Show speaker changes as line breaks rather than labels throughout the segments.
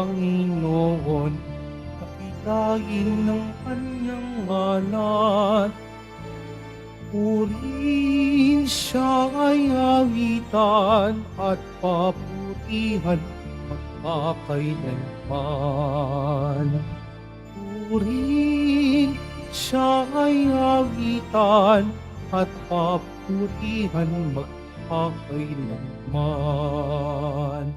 Panginoon, pakilain ng kanyang ngalan. Purihin siya ay awitan at papurihan magpakailanman. Purihin siya ay awitan at papurihan magpakailanman.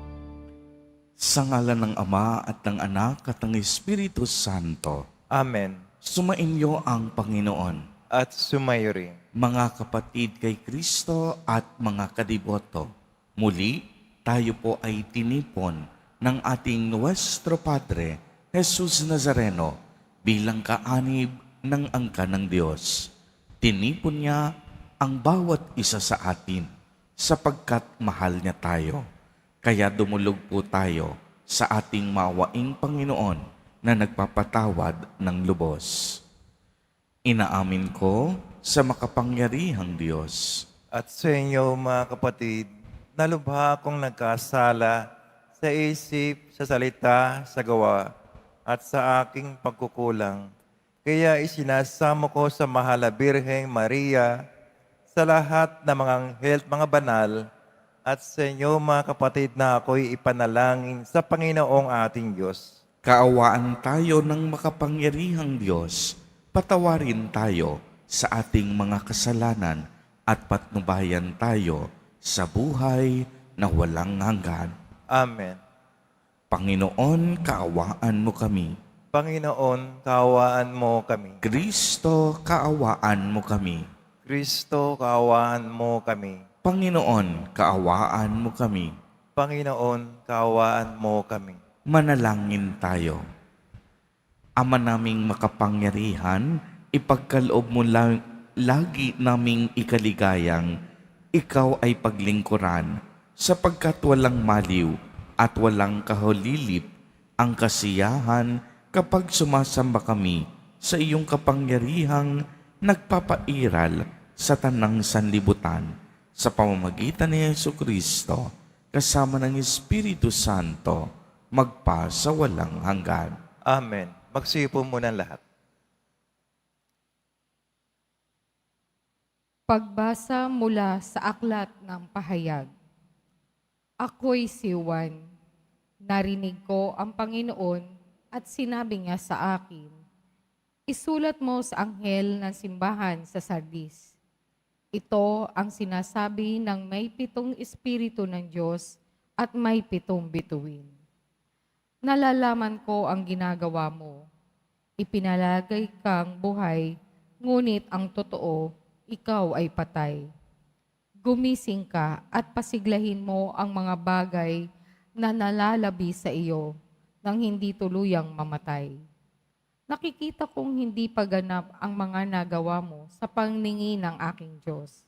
Sa ngalan ng Ama at ng Anak at ng Espiritu Santo,
Amen.
sumainyo ang Panginoon.
At sumayo rin.
Mga kapatid kay Kristo at mga kadiboto, muli tayo po ay tinipon ng ating Nuestro Padre, Jesus Nazareno, bilang kaanib ng angka ng Diyos. Tinipon niya ang bawat isa sa atin sapagkat mahal niya tayo. Kaya dumulog po tayo sa ating mawaing Panginoon na nagpapatawad ng lubos. Inaamin ko sa makapangyarihang Diyos
At sa inyo, mga kapatid, na lubha akong nagkasala sa isip, sa salita, sa gawa, at sa aking pagkukulang. Kaya isinasamo ko sa mahal na Birheng Maria, sa lahat ng mga anghel at mga banal, at sa inyo, mga kapatid, na ako'y ipanalangin sa Panginoong ating Diyos.
kaawaan tayo ng makapangyarihang Diyos, patawarin tayo sa ating mga kasalanan at patnubayan tayo sa buhay na walang hanggan.
Amen.
Panginoon, kaawaan mo kami.
Panginoon, kaawaan mo kami.
Kristo, kaawaan mo kami.
Kristo, kaawaan mo kami.
Panginoon, kaawaan mo kami.
Panginoon, kaawaan mo kami.
Manalangin tayo. Ama naming makapangyarihan, ipagkaloob mo lagi naming ikaligayang ikaw ay paglingkuran sapagkat walang maliw at walang kahulilip ang kasiyahan kapag sumasamba kami sa iyong kapangyarihang nagpapairal sa tanang sanlibutan sa pamamagitan ni Jesucristo kasama ng Espiritu Santo magpa sa walang hanggan.
Amen. Magsipo muna lahat.
Pagbasa mula sa Aklat ng Pahayag. Ako'y si Juan. Narinig ko ang Panginoon at sinabi niya sa akin, isulat mo sa anghel ng simbahan sa Sardis. Ito ang sinasabi ng may 7 Espiritu ng Diyos at may 7 bituin. Nalalaman ko ang ginagawa mo. Ipinalagay kang buhay, ngunit ang totoo, ikaw ay patay. Gumising ka at pasiglahin mo ang mga bagay na nalalabi sa iyo nang hindi tuluyang mamatay. Nakikita kong hindi paganap ang mga nagawa mo sa paningin ng aking Diyos.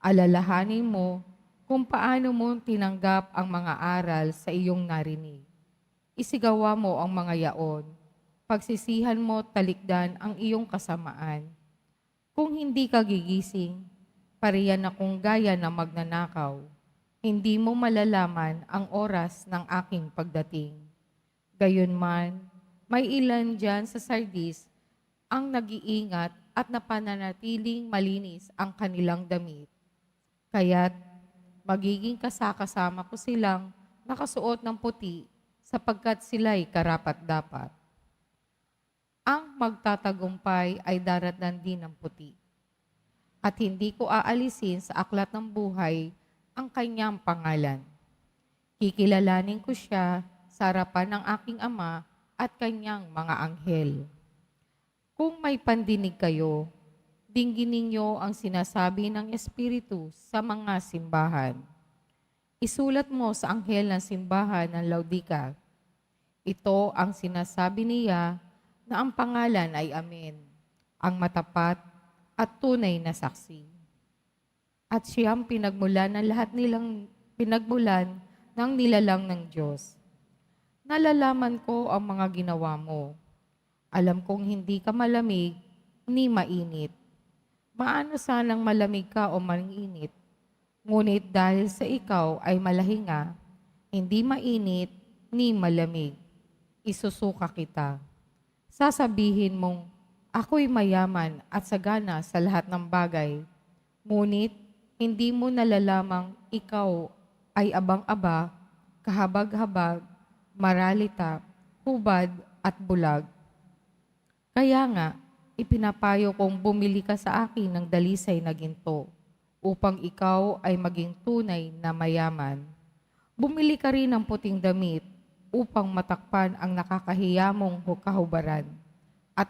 Alalahanin mo kung paano mo tinanggap ang mga aral sa iyong narinig. Isigawa mo ang mga yaon. Pagsisihan mo talikdan ang iyong kasamaan. Kung hindi ka gigising, pariyan akong gaya na magnanakaw. Hindi mo malalaman ang oras ng aking pagdating. Gayunman, may ilan dyan sa Sardis ang nag-iingat at napananatiling malinis ang kanilang damit. Kaya't magiging kasakasama ko silang nakasuot ng puti sapagkat sila'y karapat-dapat. Ang magtatagumpay ay daratnan din ng puti. At hindi ko aalisin sa aklat ng buhay ang kanyang pangalan. Kikilalanin ko siya sa harapan ng aking Ama at kanyang mga anghel. Kung may pandinig kayo, dinggin ninyo ang sinasabi ng Espiritu sa mga simbahan. Isulat mo sa anghel ng simbahan ng Laodica. Ito ang sinasabi niya na ang pangalan ay Amen, ang matapat at tunay na saksi. At siyang pinagmulan ng lahat nilang pinagmulan ng nilalang ng Diyos. Nalalaman ko ang mga ginawa mo. Alam kong hindi ka malamig ni mainit. Maano sanang malamig ka o mainit. Ngunit dahil sa ikaw ay malahinga, hindi mainit ni malamig. isusuka kita. Sasabihin mong, ako'y mayaman at sagana sa lahat ng bagay. Ngunit, hindi mo nalalamang ikaw ay abang-aba, kahabag-habag, maralita, hubad at bulag. Kaya nga, ipinapayo kong bumili ka sa akin ng dalisay na ginto upang ikaw ay maging tunay na mayaman. Bumili ka rin ng puting damit upang matakpan ang nakakahiya mong kahubaran at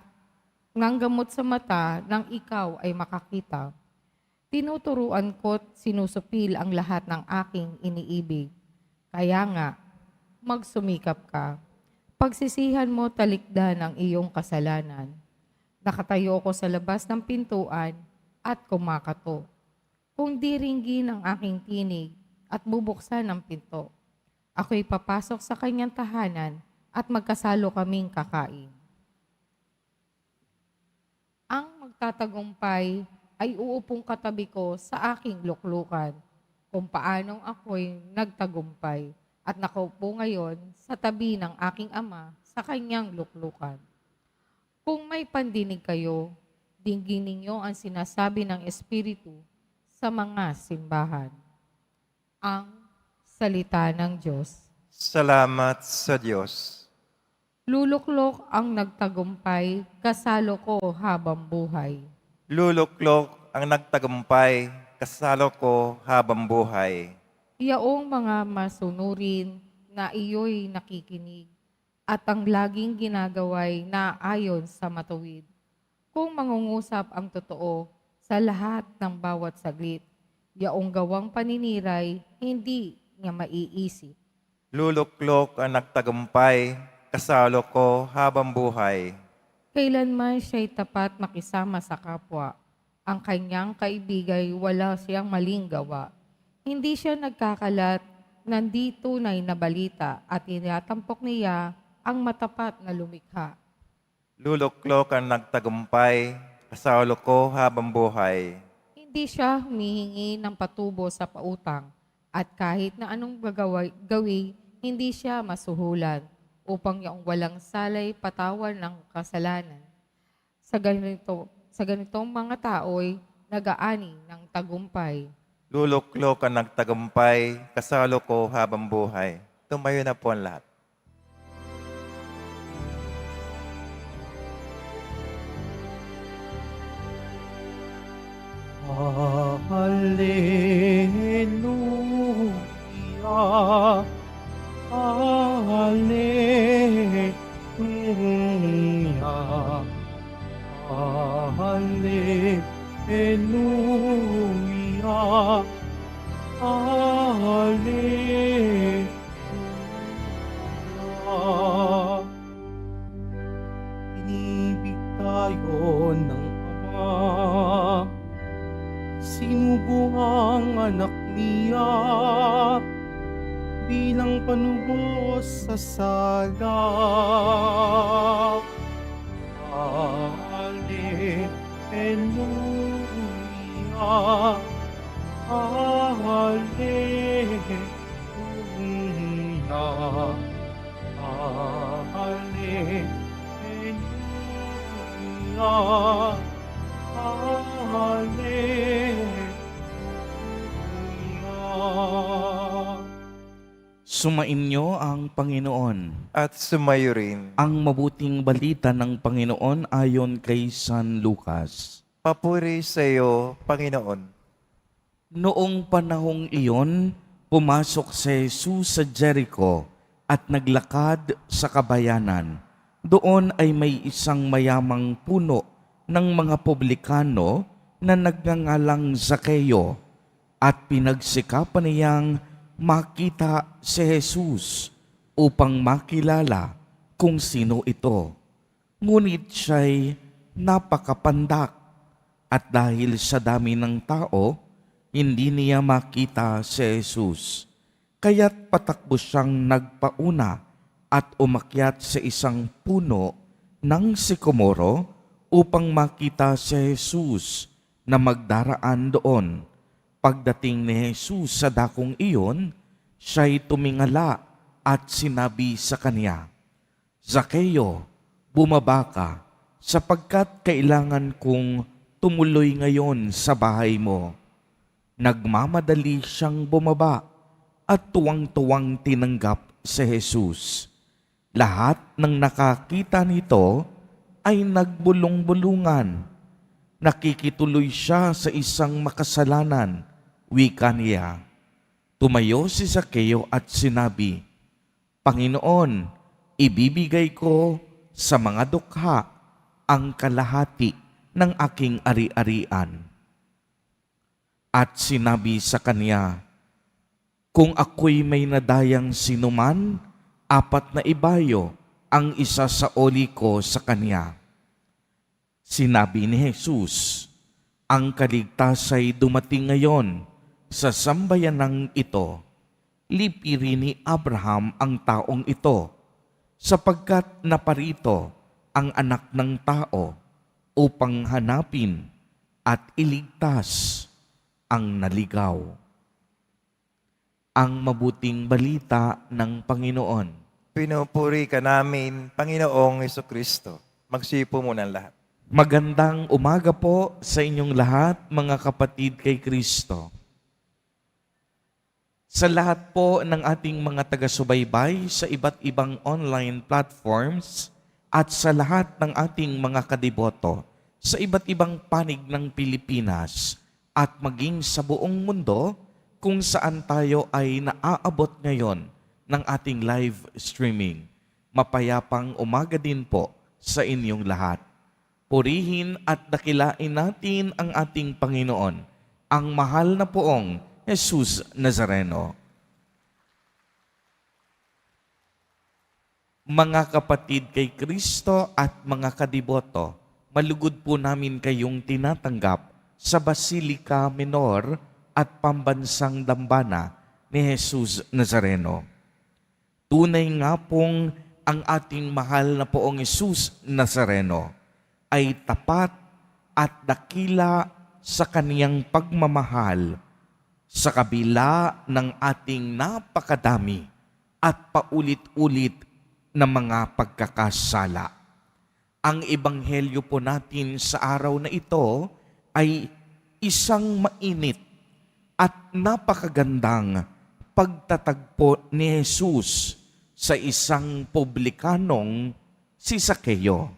ng gamot sa mata nang ikaw ay makakita. Tinuturuan ko't sinusupil ang lahat ng aking iniibig. Kaya nga, magsumikap ka. Pagsisihan mo talikdan ang iyong kasalanan. Nakatayo ko sa labas ng pintuan at kumakato. Kung diringgin ang aking tinig at bubuksan ang pinto, ako'y papasok sa kanyang tahanan at magkasalo kaming kakain. Ang magtatagumpay ay uupong katabi ko sa aking luklukan kung paanong ako'y nagtagumpay at nakaupo ngayon sa tabi ng aking ama sa kanyang luklukan. Kung may pandinig kayo, dinggin ninyo ang sinasabi ng Espiritu sa mga simbahan. Ang salita ng Diyos.
Salamat sa Diyos.
Luluklok ang nagtagumpay, kasalo ko habang buhay.
Luluklok ang nagtagumpay, kasalo ko habang buhay.
Iyaong mga masunurin na iyo'y nakikinig at ang laging ginagaway na ayon sa matuwid. Kung mangungusap ang totoo sa lahat ng bawat saglit, yaong gawang paniniray, hindi niya maiisip.
Luluklok ang nagtagumpay, kasalo ko habang buhay.
Kailanman siya'y tapat makisama sa kapwa. Ang kanyang kaibigay wala siyang maling gawa. Hindi siya nagkakalat ng di tunay na balita at tinatampok niya ang matapat na lumikha.
Luluklok ang nagtagumpay, kasalo ko habang buhay.
Hindi siya humihingi ng patubo sa pautang at kahit na anong gawi, hindi siya masuhulan upang yung walang salay patawan ng kasalanan. Sa ganitong mga tao'y nag-aani ng tagumpay.
Luluklok ang nagtagumpay, kasalo ko habang buhay. Tumayo na po ang lahat.
Hallelujah, Hallelujah, Hallelujah, Hallelujah. Inibig tayo ng Ama, sinugo ang anak niya bilang panubos sa sala. Hallelujah, Hallelujah, Hallelujah, Hallelujah.
Sumainyo ang Panginoon.
At sumayo rin.
Ang mabuting balita ng Panginoon ayon kay San Lucas.
Papuri sa iyo, Panginoon.
Noong panahong iyon, pumasok si Jesus sa Jericho at naglakad sa kabayanan. Doon ay may isang mayamang puno ng mga publikano na nagngangalang Zakeo at pinagsikapan niyang makita si Jesus upang makilala kung sino ito. Ngunit siya'y napakapandak at dahil sa dami ng tao, hindi niya makita si Jesus. Kaya't patakbo siyang nagpauna at umakyat sa isang puno ng sikomoro upang makita si Jesus na magdaraan doon. Pagdating ni Jesus sa dakong iyon, siya'y tumingala at sinabi sa kanya, Zakeo, bumaba ka, sapagkat kailangan kong tumuloy ngayon sa bahay mo. Nagmamadali siyang bumaba at tuwang-tuwang tinanggap si Jesus. Lahat ng nakakita nito ay nagbulong-bulungan. Nakikituloy siya sa isang makasalanan, wika niya. Tumayo si Zakeo at sinabi, Panginoon, ibibigay ko sa mga dukha ang kalahati ng aking ari-arian. At sinabi sa kanya, Kung ako'y may nadayang sinuman, 4 na ibayo ang isa sa oli ko sa kanya. Sinabi ni Jesus, Ang kaligtasa'y dumating ngayon sa sambayanang ito. Lipirin ni Abraham ang taong ito, sapagkat naparito ang anak ng tao upang hanapin at iligtas ang naligaw. Ang mabuting balita ng Panginoon.
Pinupuri ka namin, Panginoong Hesukristo. Magsipo muna ang lahat.
Magandang umaga po sa inyong lahat, mga kapatid kay Kristo. Sa lahat po ng ating mga taga-subaybay sa iba't ibang online platforms at sa lahat ng ating mga kadiboto sa iba't ibang panig ng Pilipinas at maging sa buong mundo kung saan tayo ay naaabot ngayon ng ating live streaming. Mapayapang umaga din po sa inyong lahat. Purihin at dakilain natin ang ating Panginoon, ang mahal na poong Jesus Nazareno. Mga kapatid kay Kristo at mga kadiboto, malugod po namin kayong tinatanggap sa Basilica Minor at Pambansang Dambana ni Jesus Nazareno. Tunay nga pong ang ating mahal na poong Jesus Nazareno ay tapat at dakila sa kaniyang pagmamahal sa kabila ng ating napakadami at paulit-ulit na mga pagkakasala. Ang ebanghelyo po natin sa araw na ito ay isang mainit at napakagandang pagtatagpo ni Jesus sa isang publikanong si Zakeo.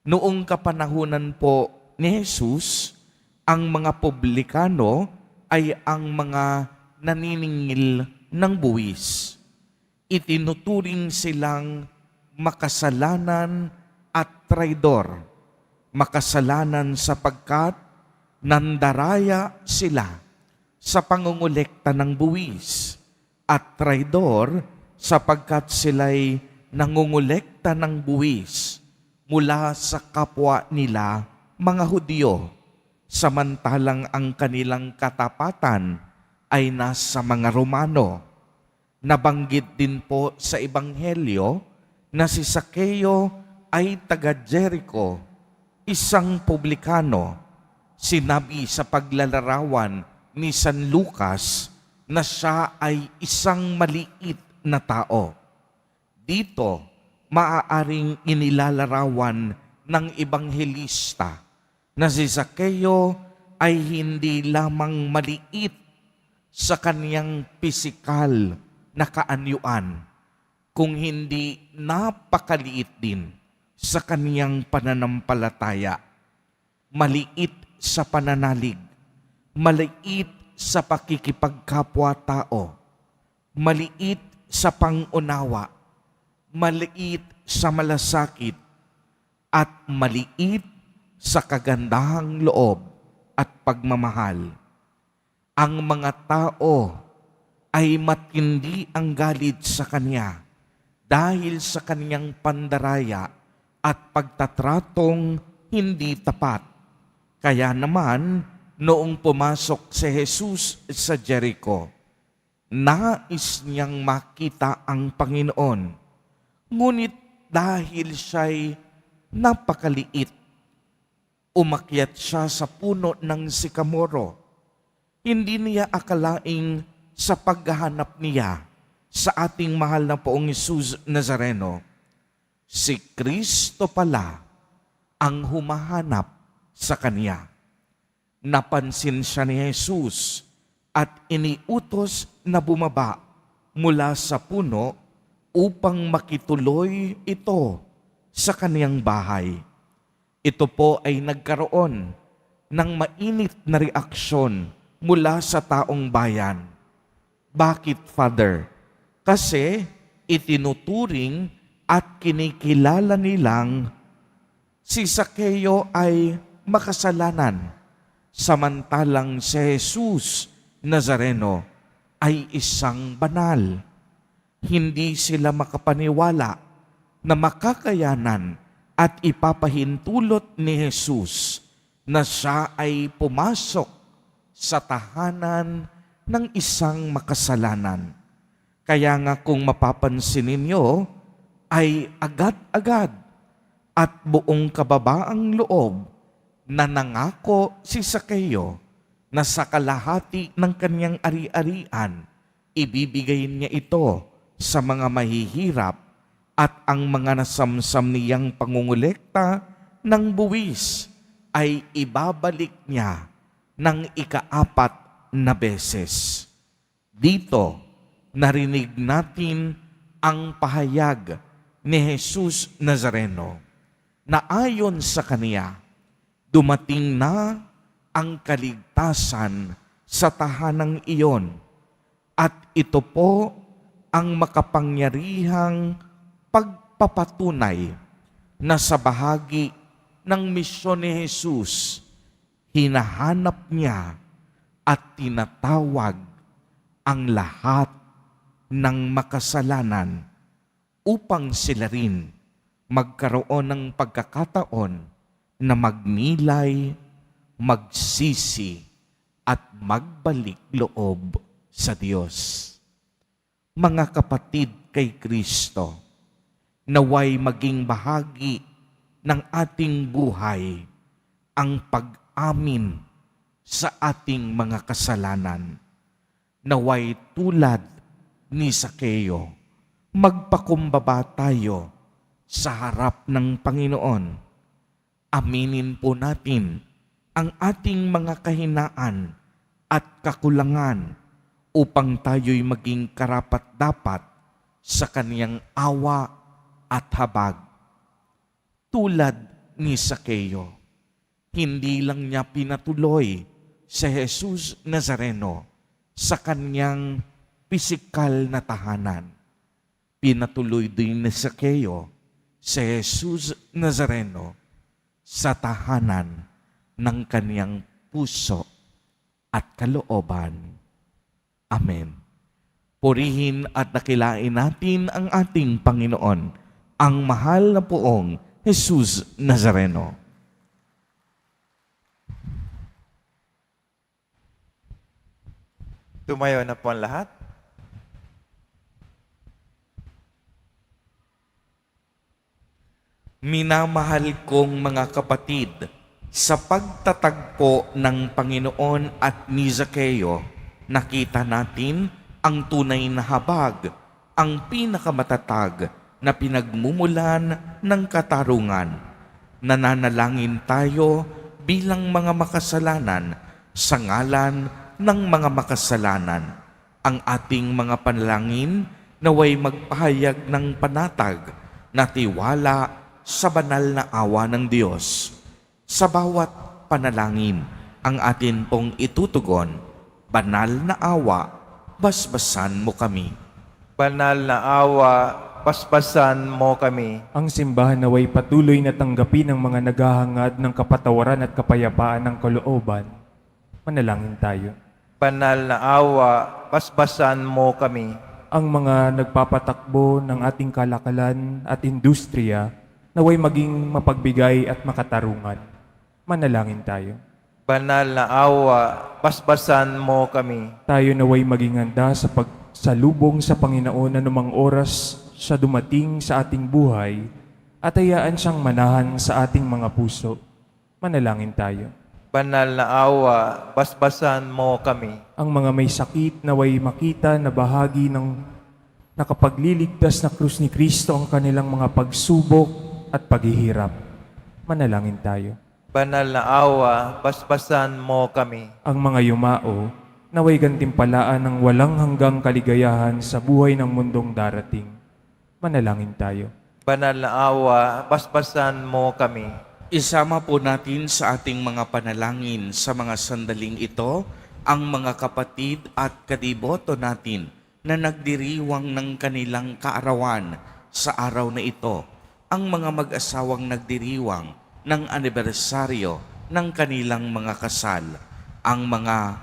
Noong kapanahunan po ni Jesus, ang mga publikano ay ang mga naniningil ng buwis. Itinuturing silang makasalanan at traidor. Makasalanan sapagkat nandaraya sila sa pangungulekta ng buwis at traidor sapagkat sila'y nangungulekta ng buwis mula sa kapwa nila mga Hudyo, samantalang ang kanilang katapatan ay nasa mga Romano. Nabanggit din po sa Ebanghelyo na si Zakeo ay taga Jericho, isang publikano. Sinabi sa paglalarawan ni San Lucas na siya ay isang maliit na tao. Dito, maaaring inilalarawan ng ebanghelista na si Zakeo ay hindi lamang maliit sa kaniyang pisikal na kaanyuan, kung hindi napakaliit din sa kaniyang pananampalataya. Maliit sa pananalig, maliit sa pakikipagkapwa-tao, maliit sa pangunawa, maliit sa malasakit, at maliit sa kagandahang loob at pagmamahal. Ang mga tao ay matindi ang galit sa kanya dahil sa kaniyang pandaraya at pagtatratong hindi tapat. Kaya naman, noong pumasok si Jesus sa Jericho, nais niyang makita ang Panginoon. Ngunit dahil siya'y napakaliit, umakyat siya sa puno ng sikamoro. Hindi niya akalaing sa paghahanap niya sa ating mahal na poong Jesus Nazareno, Si Kristo pala ang humahanap sa kanya. Napansin siya ni Jesus at iniutos na bumaba mula sa puno upang makituloy ito sa kaniyang bahay. Ito po ay nagkaroon ng mainit na reaksyon mula sa taong bayan. Bakit, Father? Kasi itinuturing at kinikilala nilang si Zakeo ay makasalanan, samantalang si Jesus Nazareno ay isang banal. Hindi sila makapaniwala na makakayanan at ipapahintulot ni Jesus na siya ay pumasok sa tahanan ng isang makasalanan. Kaya nga kung mapapansin ninyo, ay agad-agad at buong kababaang loob na nangako si Zakeo na sa kalahati ng kanyang ari-arian, ibibigay niya ito sa mga mahihirap at ang mga nasamsam niyang pangungulekta ng buwis ay ibabalik niya ng ika-4 na beses. Dito, narinig natin ang pahayag ni Jesus Nazareno na ayon sa kaniya, dumating na ang kaligtasan sa tahanang iyon at ito po ang makapangyarihang pagpapatunay na sa bahagi ng misyon ni Jesus, hinahanap niya at tinatawag ang lahat ng makasalanan upang sila rin magkaroon ng pagkakataon na magnilay, magsisi, at magbalik loob sa Diyos. Mga kapatid kay Kristo, naway maging bahagi ng ating buhay ang pag-amin sa ating mga kasalanan. Naway tulad ni Zakeo, magpakumbaba tayo sa harap ng Panginoon. Aminin po natin ang ating mga kahinaan at kakulangan upang tayo'y maging karapat-dapat sa kaniyang awa at habag. Tulad ni Zakeo, hindi lang niya pinatuloy si Jesus Nazareno sa kaniyang pisikal na tahanan. Pinatuloy din ni Zakeo si Jesus Nazareno sa tahanan ng kaniyang puso at kalooban. Amen. Purihin at dakilain natin ang ating Panginoon, ang mahal na poong Jesus Nazareno.
Tumayo na po ang lahat.
Minamahal kong mga kapatid, sa pagtatagpo ng Panginoon at ni Zakeo, nakita natin ang tunay na habag, ang pinakamatatag na pinagmumulan ng katarungan. Nananalangin tayo bilang mga makasalanan sa ngalan ng mga makasalanan. Ang ating mga panalangin naway magpahayag ng panatag na tiwala sa banal na awa ng Diyos. Sa bawat panalangin, ang atin pong itutugon, banal na awa, basbasan mo kami.
Banal na awa, paspasan mo kami.
Ang simbahan naway patuloy na tanggapin ang mga naghahangad ng kapatawaran at kapayapaan ng kalooban. Manalangin tayo.
Banal na awa, paspasan mo kami.
Ang mga nagpapatakbo ng ating kalakalan at industriya naway maging mapagbigay at makatarungan. Manalangin tayo.
Banal na awa, paspasan mo kami.
Tayo naway maging handa sa pagsalubong sa Panginoon anumang oras siya dumating sa ating buhay at hayaan siyang manahan sa ating mga puso. Manalangin tayo.
Banal na awa, paspasan mo kami.
Ang mga may sakit naway makita na bahagi ng nakapagliligtas na krus ni Kristo ang kanilang mga pagsubok at paghihirap. Manalangin tayo.
Banal na awa, basbasan mo kami.
Ang mga yumao, naway gantimpalaan ng walang hanggang kaligayahan sa buhay ng mundong darating. Manalangin tayo.
Banal na awa, basbasan mo kami.
Isama po natin sa ating mga panalangin sa mga sandaling ito ang mga kapatid at kadiboto natin na nagdiriwang ng kanilang kaarawan sa araw na ito. Ang mga mag-asawang nagdiriwang ng anibersaryo ng kanilang mga kasal. Ang mga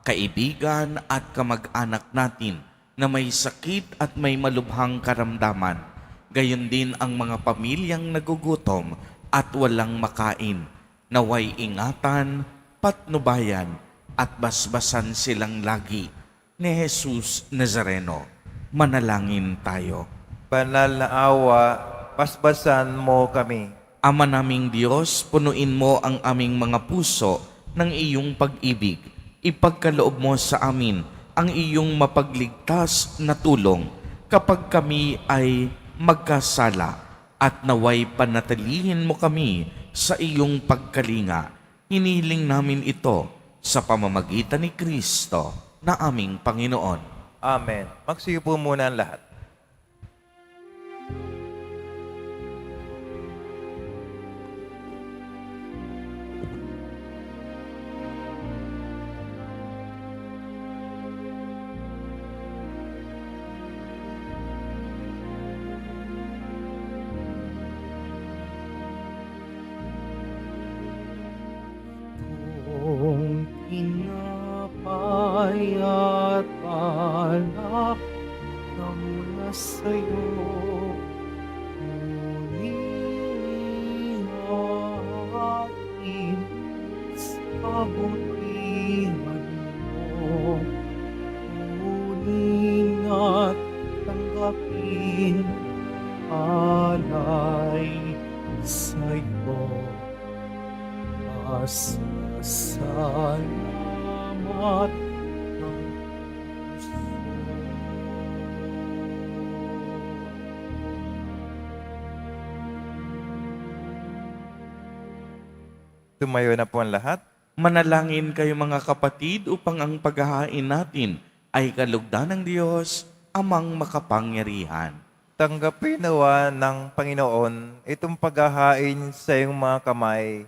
kaibigan at kamag-anak natin na may sakit at may malubhang karamdaman. Gayon din ang mga pamilyang nagugutom at walang makain. Naway ingatan, patnubayan at basbasan silang lagi ni Jesus Nazareno. Manalangin tayo.
Banal na awa, basbasan mo kami.
Ama naming Diyos, punuin mo ang aming mga puso ng iyong pag-ibig. Ipagkaloob mo sa amin ang iyong mapagligtas na tulong kapag kami ay magkasala at naway panatilihin mo kami sa iyong pagkalinga. Hiniling namin ito sa pamamagitan ni Kristo na aming Panginoon.
Amen. Magsiyo po muna ang lahat.
Kung tinapay at alak na mula sa'yo, ngunit akin sa kabutihan mo. Ngunit at tanggapin alay sa'yo. Pasasalamat ng puso.
Tumayo na po ang lahat.
Manalangin kayo mga kapatid upang ang paghahain natin ay kalugdan ng Diyos, amang makapangyarihan.
Tanggapin nawa ng Panginoon itong paghahain sa iyong mga kamay,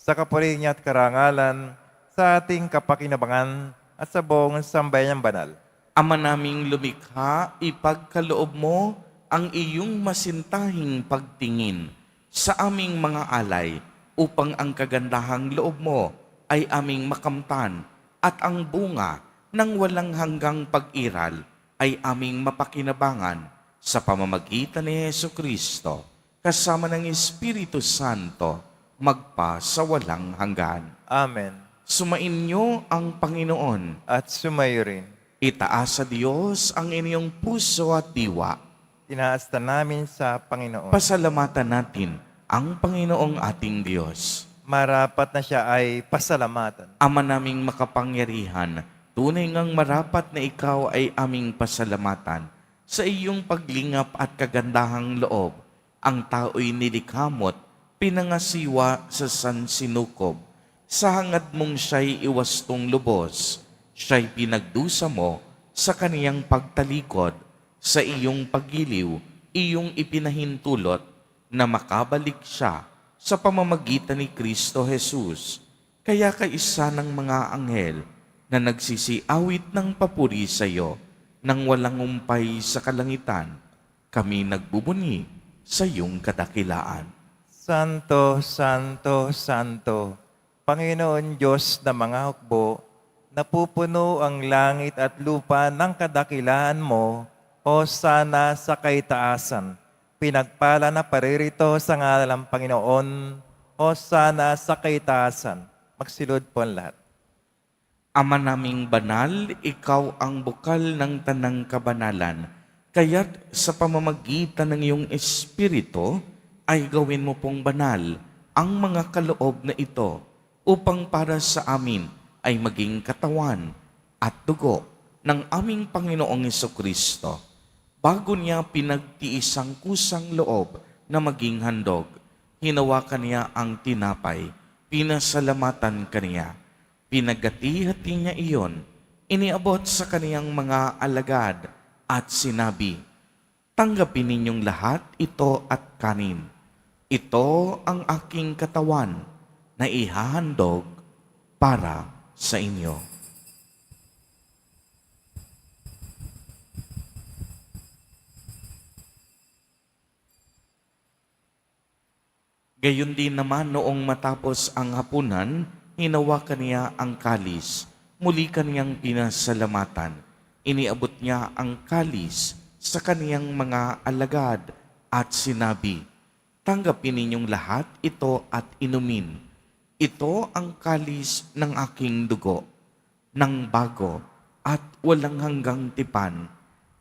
sa kapuri niya at karangalan, sa ating kapakinabangan at sa buong sambayanang banal.
Ama naming lumikha, ipagkaloob mo ang iyong masintahing pagtingin sa aming mga alay upang ang kagandahang loob mo ay aming makamtan at ang bunga ng walang hanggang pag-iral ay aming mapakinabangan sa pamamagitan ni Jesucristo kasama ng Espiritu Santo magpa sa walang hanggan.
Amen.
Sumainyo ang Panginoon.
At sumayo rin.
Itaas sa Diyos ang inyong puso at diwa.
Tinaasta namin sa Panginoon.
Pasalamatan natin ang Panginoong ating Diyos.
Marapat na siya ay pasalamatan.
Ama naming makapangyarihan, tunay ngang marapat na ikaw ay aming pasalamatan. Sa iyong paglingap at kagandahang loob, ang tao'y nilikhamot, pinangasiwa sa sansinukob. Sa hangad mong siya'y iwastong lubos, siya'y pinagdusa mo sa kaniyang pagtalikod. Sa iyong pagiliw, iyong ipinahintulot na makabalik siya sa pamamagitan ni Kristo Jesus. Kaya kaisa ng mga anghel na nagsisiawit ng papuri sa iyo nang walang umpay sa kalangitan, kami nagbubuni sa iyong kadakilaan.
Santo, Santo, Santo, Panginoon Diyos na mga hukbo, napupuno ang langit at lupa ng kadakilaan mo, o sana sa kaitaasan. Pinagpala na paririto sa ngalan ng Panginoon, o sana sa kaitaasan. Magsilod po ang lahat.
Ama naming banal, ikaw ang bukal ng tanang kabanalan. Kaya't sa pamamagitan ng iyong Espiritu, ay gawin mo pong banal ang mga kaloob na ito upang para sa amin ay maging katawan at dugo ng aming Panginoong Jesucristo. Bago niya pinagtiis ang kusang loob na maging handog, hinawakan niya ang tinapay, pinasalamatan kaniya. Pinagati-hati niya iyon, iniabot sa kaniyang mga alagad at sinabi, "Tanggapin ninyong lahat ito at kanin. Ito ang aking katawan na ihahandog para sa inyo." Gayon din naman noong matapos ang hapunan, hinawakan niya ang kalis. Muli kaniyang pinasalamatan. Iniabot niya ang kalis sa kaniyang mga alagad at sinabi, "Tanggapin ninyong lahat ito at inumin. Ito ang kalis ng aking dugo, ng bago at walang hanggang tipan,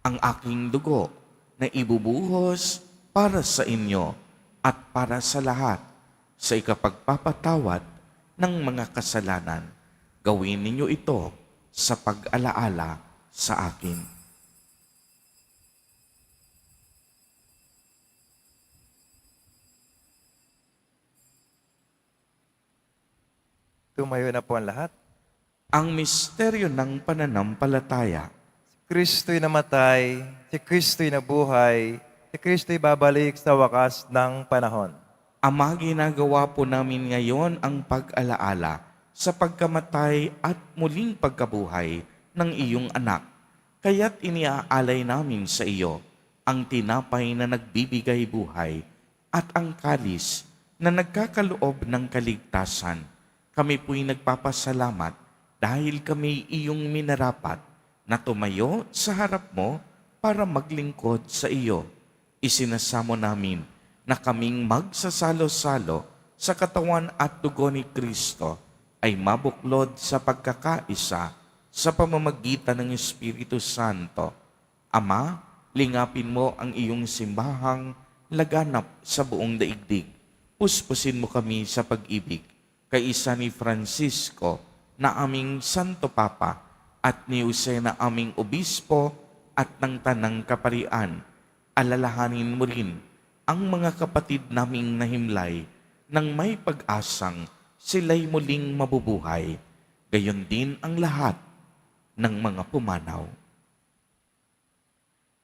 ang aking dugo na ibubuhos para sa inyo at para sa lahat sa ikapagpapatawad ng mga kasalanan. Gawin ninyo ito sa pag-alaala sa akin."
Tumayo na po ang lahat.
Ang misteryo ng pananampalataya.
Kristo'y namatay, si Kristo'y nabuhay, si Kristo'y babalik sa wakas ng panahon.
Ama, ginagawa po namin ngayon ang pag-alaala sa pagkamatay at muling pagkabuhay ng iyong anak. Kaya't iniaalay namin sa iyo ang tinapay na nagbibigay buhay at ang kalis na nagkakaloob ng kaligtasan. Kami po'y nagpapasalamat dahil kami iyong minarapat na tumayo sa harap mo para maglingkod sa iyo. Isinasamo namin na kaming magsasalo-salo sa katawan at dugo ni Kristo ay mabuklod sa pagkakaisa sa pamamagitan ng Espiritu Santo. Ama, lingapin mo ang iyong simbahang laganap sa buong daigdig. Puspusin mo kami sa pag-ibig, kaisa ni Francisco na aming Santo Papa at ni Jose na aming Obispo at ng Tanang Kaparian. Alalahanin mo rin ang mga kapatid naming nahimlay nang may pag-asang sila'y muling mabubuhay. Gayon din ang lahat ng mga pumanaw.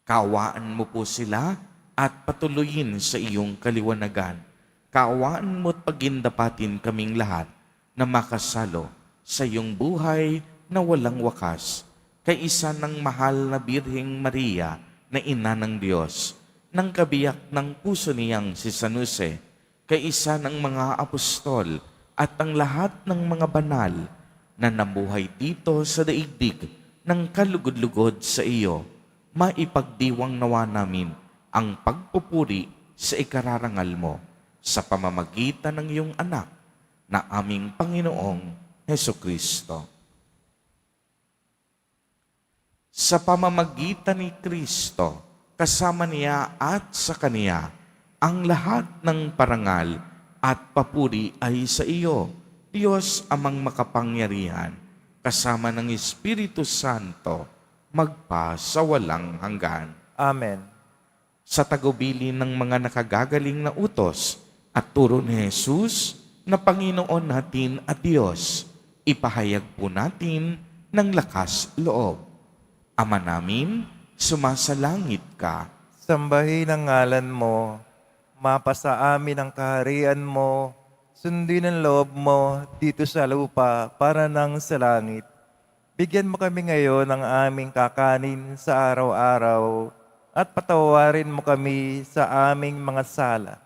Kaawaan mo po sila at patuloyin sa iyong kaliwanagan. Kaawaan mo't pagindapatin kaming lahat na makasalo sa iyong buhay na walang wakas. Kaisa ng mahal na Birheng Maria na Ina ng Diyos, ng kabiyak ng puso niyang si San Jose, kaisa ng mga apostol at ang lahat ng mga banal na namuhay dito sa daigdig ng kalugod-lugod sa iyo, maipagdiwang nawa namin ang pagpupuri sa ikararangal mo sa pamamagitan ng iyong anak na aming Panginoong Hesukristo. Sa pamamagitan ni Kristo, kasama niya at sa Kaniya, ang lahat ng parangal at papuri ay sa iyo, Diyos amang makapangyarihan, kasama ng Espiritu Santo, magpa sa walang hanggan.
Amen.
Sa tagubilin ng mga nakagagaling na utos at turo ni Jesus na Panginoon natin at Diyos, ipahayag po natin ng lakas loob. Ama namin, sumasalangit ka.
Sambahin ang ngalan mo, mapasa amin ang kaharian mo, sundin ang loob mo dito sa lupa para nang sa langit. Bigyan mo kami ngayon ng aming kakanin sa araw-araw at patawarin mo kami sa aming mga sala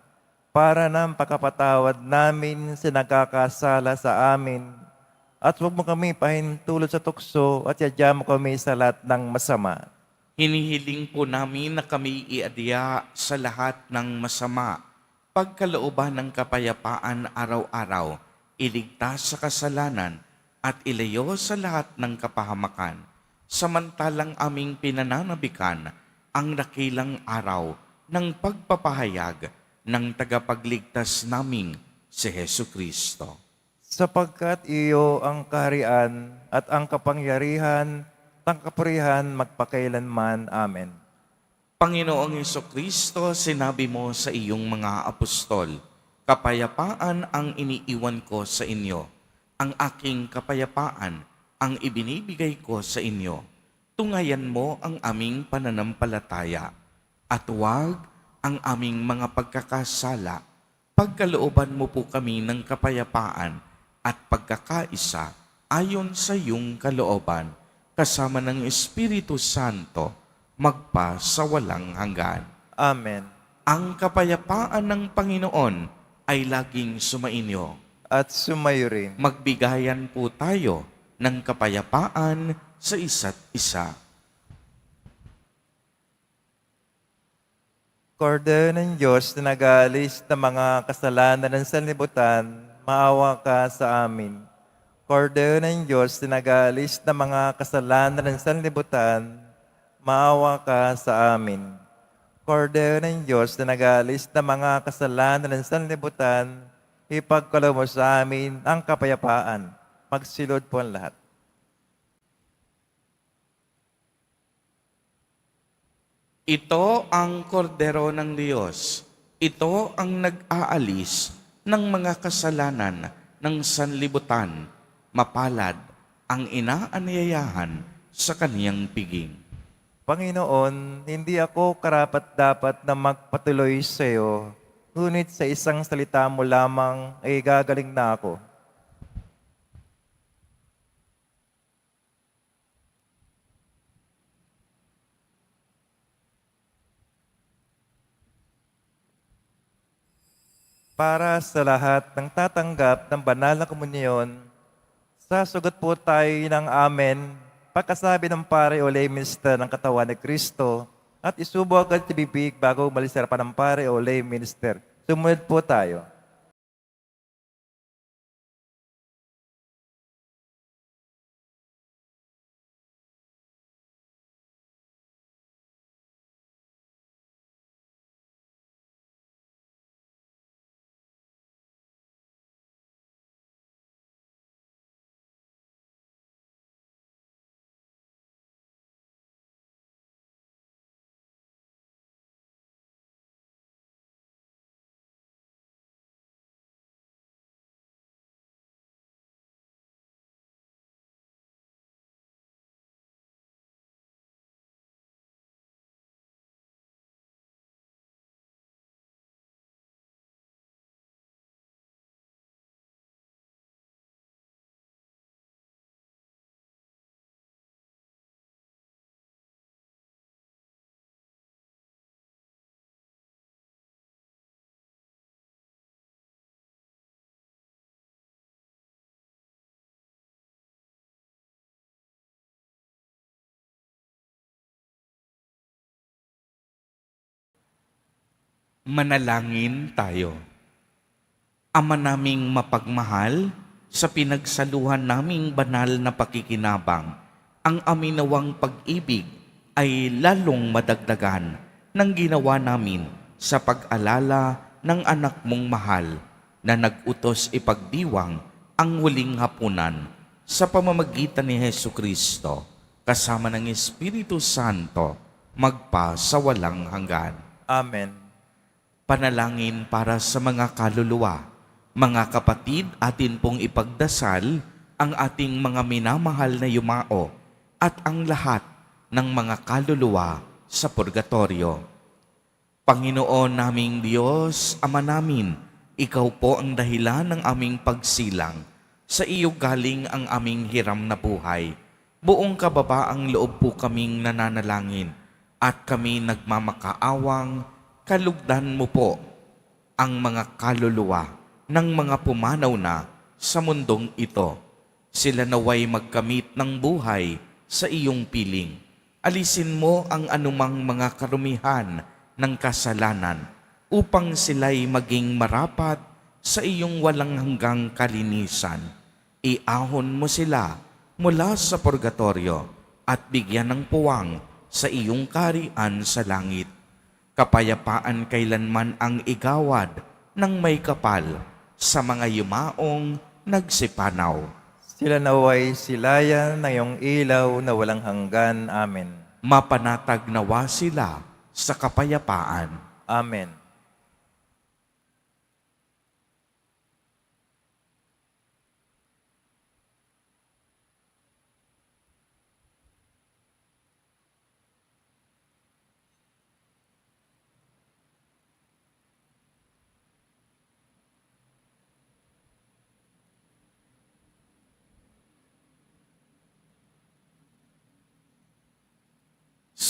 para ng pagkapatawad namin sa nagkakasala sa amin. At huwag mo kami pahintulot sa tukso at yadya mo kami sa lahat ng masama.
Hinihiling po namin na kami iadya sa lahat ng masama, pagkalooban ng kapayapaan araw-araw, iligtas sa kasalanan, at ilayo sa lahat ng kapahamakan. Samantalang aming pinananabikan ang dakilang araw ng pagpapahayag ng tagapagligtas naming si Hesu Kristo.
Sapagkat iyo ang kaharian at ang kapangyarihan, ang kapurihan magpakailanman. Amen.
Panginoong Kristo, sinabi mo sa iyong mga apostol, kapayapaan ang iniiwan ko sa inyo. Ang aking kapayapaan ang ibinibigay ko sa inyo. Tungayan mo ang aming pananampalataya at huwag ang aming mga pagkakasala. Pagkalooban mo po kami ng kapayapaan at pagkakaisa ayon sa iyong kalooban, kasama ng Espiritu Santo, magpa sa walang hanggan.
Amen.
Ang kapayapaan ng Panginoon ay laging sumainyo.
At sumayo rin.
Magbigayan po tayo ng kapayapaan sa isa't isa.
Kordero ng Diyos na nag-aalis ng mga kasalanan ng sanlibutan, maawa ka sa amin. Kordero ng Diyos na nag-aalis ng mga kasalanan ng sanlibutan, maawa ka sa amin. Kordero ng Diyos na nag-aalis ng mga kasalanan ng sanlibutan, ipagkaloob mo sa amin ang kapayapaan. Magsilod po ang lahat.
Ito ang kordero ng Diyos. Ito ang nag-aalis ng mga kasalanan ng sanlibutan. Mapalad ang inaanyayahan sa kaniyang piging.
Panginoon, hindi ako karapat-dapat na magpatuloy sa iyo, ngunit sa isang salita mo lamang ay gagaling na ako. Para sa lahat ng tatanggap ng banal na komunyon, sasagot po tayo ng amen pagkasabi ng pare o lay minister ng katawan ni Kristo at isubo agad sa bibig bago umalis sa harapan ng pare o lay minister. Sumunod po tayo.
Manalangin tayo. Ama naming mapagmahal, sa pinagsaluhan naming banal na pakikinabang, ang aminawang pag-ibig ay lalong madagdagan ng ginawa namin sa pag-alala ng anak mong mahal na nag-utos ipagdiwang ang huling hapunan sa pamamagitan ni Jesucristo kasama ng Espiritu Santo magpa sa walang hanggan.
Amen.
Panalangin para sa mga kaluluwa. Mga kapatid, atin pong ipagdasal ang ating mga minamahal na yumao at ang lahat ng mga kaluluwa sa purgatorio. Panginoon naming Diyos, Ama namin, Ikaw po ang dahilan ng aming pagsilang. Sa iyo galing ang aming hiram na buhay. Buong kababaang loob po kaming nananalangin at kami nagmamakaawang kalugdan mo po ang mga kaluluwa ng mga pumanaw na sa mundong ito. Sila naway magkamit ng buhay sa iyong piling. Alisin mo ang anumang mga karumihan ng kasalanan upang sila'y maging marapat sa iyong walang hanggang kalinisan. Iahon mo sila mula sa purgatorio at bigyan ng puwang sa iyong kaharian sa langit. Kapayapaan kailanman ang igawad ng may kapal sa mga yumaong nagsipanaw.
Sila naway silayan ng iyong ilaw na walang hanggan. Amen.
Mapanatag nawa sila sa kapayapaan.
Amen.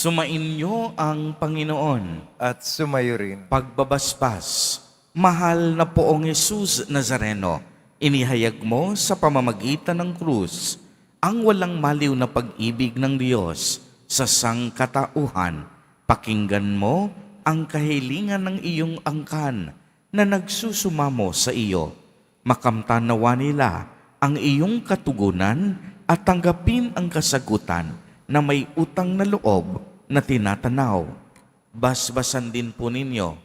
Sumainyo ang Panginoon.
At sumayo rin.
Pagbabasbas, mahal na poong Jesus Nazareno, inihayag mo sa pamamagitan ng krus ang walang maliw na pag-ibig ng Diyos sa sangkatauhan. Pakinggan mo ang kahilingan ng iyong angkan na nagsusumamo sa iyo. Makamtan nawa nila ang iyong katugunan at tanggapin ang kasagutan na may utang na loob na tinatanaw. Basbasan din po ninyo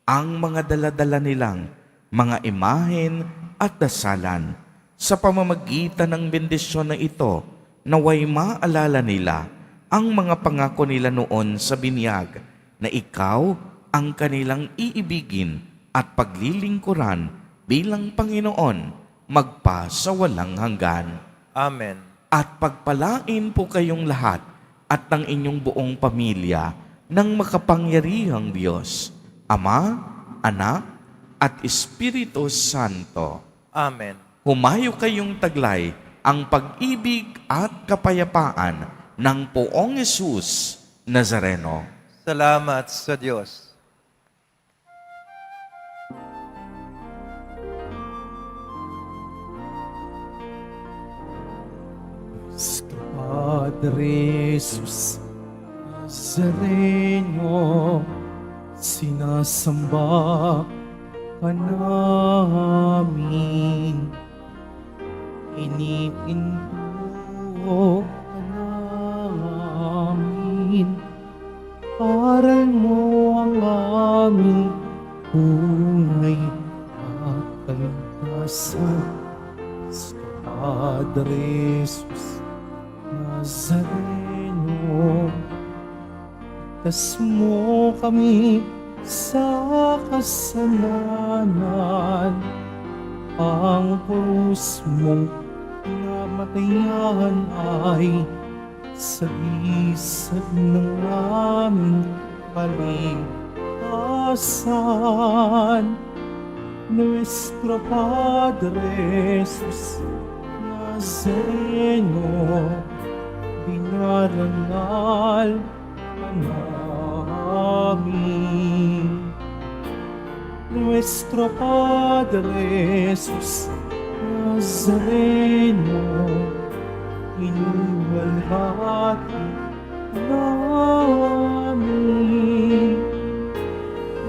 ang mga daladala nilang mga imahen at dasalan. Sa pamamagitan ng bendisyon na ito, naway maalala nila ang mga pangako nila noon sa binyag na ikaw ang kanilang iibigin at paglilingkuran bilang Panginoon magpa sa walang hanggan.
Amen.
At pagpalain po kayong lahat at ng inyong buong pamilya ng makapangyarihang Diyos, Ama, Anak, at Espiritu Santo.
Amen.
Humayo kayong taglay ang pag-ibig at kapayapaan ng poong Jesus Nazareno.
Salamat sa Diyos.
Nuestro Padre Jesus Nazareno, sinasamba ka namin. Inipinto ka namin. Aral mo ang aming buhay at kaligtasan. Nuestro Padre Jesus Nazareno, tas mo kami sa kasalanan. Ang krus mong namatayan ay sagisag ng aming kaligtasan. Nuestro Padre Jesus Nazareno, dinarangal ka namin. Nuestro Padre Jesus Nazareno, inuwalhati namin.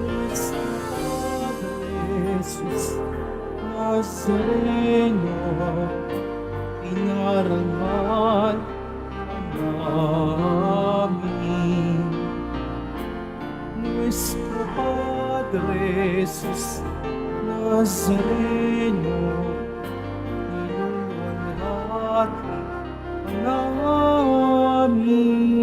Nuestro Padre Jesus Nazareno, inarangal namin. Nuestro Padre Jesus Nazareno, inuwalhati namin.